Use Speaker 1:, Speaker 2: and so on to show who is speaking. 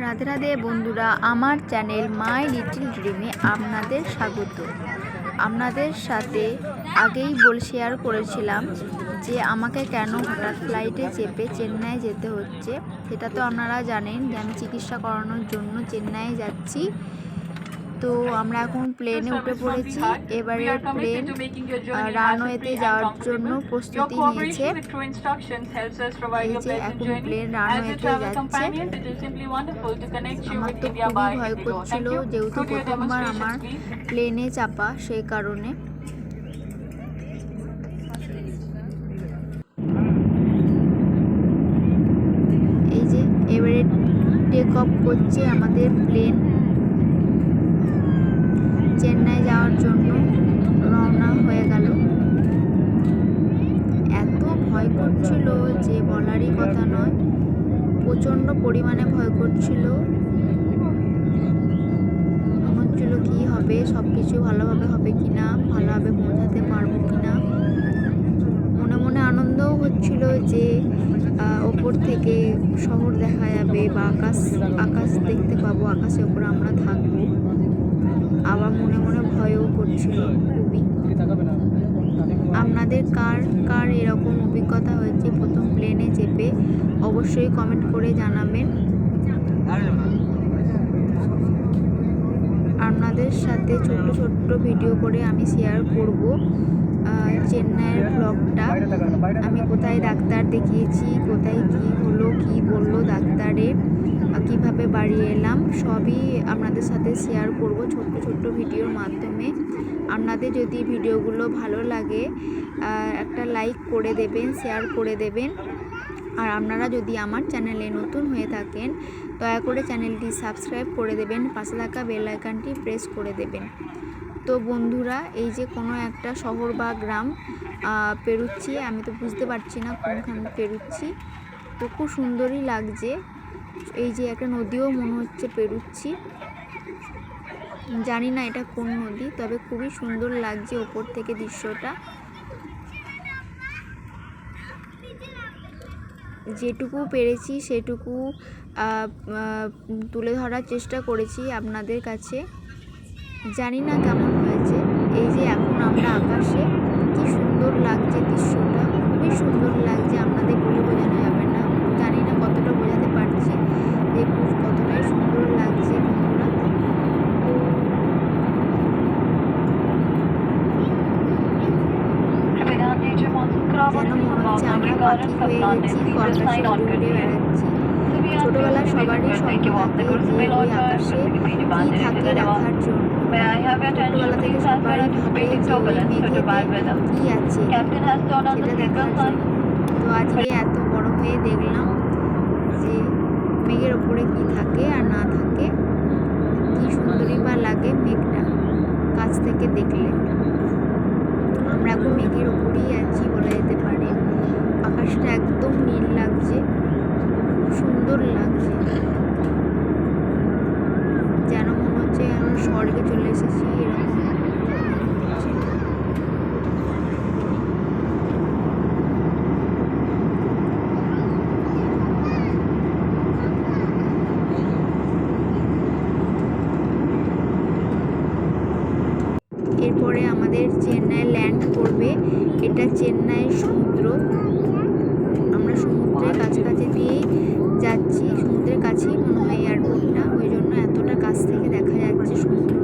Speaker 1: রাধে রাধে বন্ধুরা, আমার channel my little ড্রিমে আপনাদের স্বাগত। আপনাদের সাথে আগেই শেয়ার করেছিলাম যে আমাকে কেন হঠাৎ ফ্লাইটে চেপে চেন্নাই যেতে হচ্ছে। সেটা তো আপনারা জানেন যে আমি চিকিৎসা করানোর জন্য চেন্নাই যাচ্ছি। তো আমরা এখন প্লেনে উঠে পড়েছি। এবারে প্লেন রানওয়েতে যাওয়ার জন্য প্রস্তুতি নিয়েছে। এই যে এখন প্লেন রানওয়েতে যাচ্ছে। আমার তো খুবই ভয় করছিল, যেহেতু প্রথমবার আমার প্লেনে চাপা, সেই কারণে। এই যে এবারে টেক অফ করছে আমাদের প্লেন। চেন্নাই যাওয়ার জন্য রওনা হয়ে গেল। এত ভয় করছিল যে বলারই কথা নয়, প্রচণ্ড পরিমাণে ভয় করছিল। মনে হচ্ছিল কী হবে, সব কিছু ভালোভাবে হবে কি না, ভালোভাবে পৌঁছাতে পারবো কি না। মনে মনে আনন্দও হচ্ছিল যে ওপর থেকে শহর দেখা যাবে বা আকাশ দেখতে পাবো, আকাশের ওপর আমরা থাকবো। আবার মনে মনে ভয়ও করছিল খুবই। আপনাদের কার এরকম অভিজ্ঞতা হয়েছে প্রথম প্লেনে চেপে, অবশ্যই কমেন্ট করে জানাবেন। আপনাদের সাথে ছোট্ট ছোট্ট ভিডিও করে আমি শেয়ার করব চেন্নাইয়ের ব্লগটা। আমি কোথায় ডাক্তার দেখিয়েছি, কোথায় কি হলো, কি বললো ডাক্তারে, কিভাবে বাড়ি এলাম, সবই আপনাদের সাথে শেয়ার করব ছোট্ট ছোট্ট ভিডিওর মাধ্যমে। আপনাদের যদি ভিডিওগুলো ভালো লাগে একটা লাইক করে দেবেন, শেয়ার করে দেবেন। আর আপনারা যদি আমার চ্যানেলে নতুন হয়ে থাকেন দয়া করে চ্যানেলটি সাবস্ক্রাইব করে দেবেন, পাশে থাকা বেল আইকনটি প্রেস করে দেবেন। তো বন্ধুরা, এই যে কোনো একটা শহর বা গ্রাম পেরুচ্ছি, আমি তো বুঝতে পারছি না কোনখানে পেরুচ্ছি। তো খুব সুন্দরই লাগছে। এই যে একটা নদীও মনে হচ্ছে পেরুচ্ছি, জানি না এটা কোন নদী, তবে খুবই সুন্দর লাগছে ওপর থেকে দৃশ্যটা। যেটুকু পেরেছি সেটুকু তুলে ধরার চেষ্টা করেছি আপনাদের কাছে। জানি না কেমন হয়েছে। এই যে এখন আমরা আকাশে, কি সুন্দর লাগছে দৃশ্যটা, খুবই সুন্দর লাগছে, আপনাদের বলে বোঝানো যাবে না। জানি না কতটা বোঝাতে পারছি যে কতটাই সুন্দর লাগছে বন্ধুরা। যেন মনে হচ্ছে আমরা পাখি হয়ে গেছি, আকাশে উড়ে উড়ে বেড়াচ্ছি। ছোটবেলায় সবারই স্বপ্ন থাকে যে ওই আকাশে কি থাকে দেখার জন্য। ছোটবেলা থেকে সবাই ভাবে যে ওই মেঘেতে কি আছে সেটা দেখার জন্য। তো আজকে এত বড় হয়ে দেখলাম যে মেঘের ওপরে কি থাকে আর না থাকে, কি সুন্দরই বা লাগে মেঘটা কাছ থেকে দেখলে। আমরা এখন মেঘের ওপরেই আছি বলা যেতে পারে। আকাশটা একদম নীল লাগছে, খুব সুন্দর লাগছে, যেন মনে হচ্ছে আমরা স্বর্গে চলে এসেছি এরকম। এরপরে আমাদের চেন্নাই ল্যান্ড করবে। এটা চেন্নাই সমুদ্র, আমরা সমুদ্রের কাছাকাছি দিয়েই যাচ্ছি, সমুদ্রের কাছেই মনে হয় এয়ারপোর্টটা, ওই জন্য এতটা কাছ থেকে দেখা যাচ্ছে সমুদ্র।